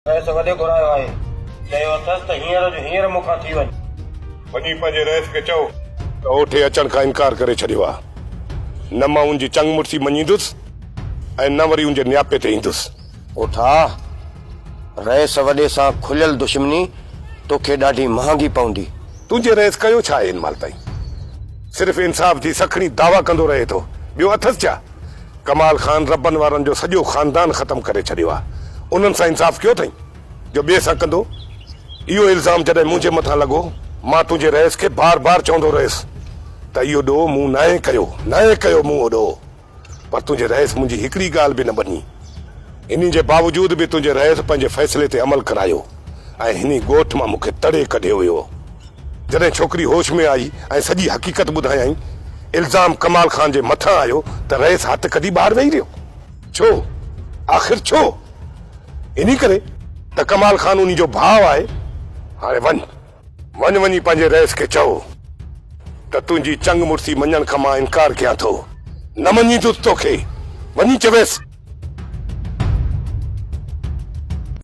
Rice वॾे घुरायो आहे, चयो अथसि त हींअर जो हींअर मूंखां थी वञ। वञी पंहिंजे रईस खे चओ त ओठे अचण खां इनकार करे छॾियो आहे। न मां उनजी चंग मुड़सी मञींदुसि ऐं न वरी उनजे न्यापे ते ईंदुसि। उठा, रईस वॾे सां खुलियल दुश्मनी तोखे ॾाढी महांगी पवंदी। तुंहिंजे रईस कयो छा आहे इन महिल ताईं? सिर्फ़ु इंसाफ जी सखणी दावा कंदो रहे थो, ॿियो अथसि छा? कमाल खान रबन वारनि जो सॼो ख़ानदान ख़तमु करे छॾियो आहे। उन्हनि सां इंसाफ कयो अथई जो ॿिए सां कंदो? इहो इल्ज़ाम जॾहिं मुंहिंजे मथां लॻो, मां तुंहिंजे रईस खे बार बार चवंदो रहियुसि त इहो ॾोह मूं न कयो मूं ॾोह, पर तुंहिंजे रईस मुंहिंजी हिकिड़ी ॻाल्हि बि न ॿधी। इन जे बावजूद बि तुंहिंजे रईस पंहिंजे फ़ैसिले ते अमल करायो ऐं हिन ॻोठ मां मूंखे तड़े कढियो हुयो। जॾहिं छोकिरी होश में आई ऐं सॼी हक़ीक़त ॿुधायई, इल्ज़ाम कमाल खान जे मथां आयो त रईस हथ कढी ॿाहिरि वेही रहियो। छो? आख़िर छो? इन करे त कमाल खान उन्ही जो भाउ आहे। हाणे वञी पंहिंजे रईस खे चओ त तुंहिंजी चंग मुड़सी मञण खां मां इनकार कयां थो, न मञींदुसि तोखे। वञी चवेसि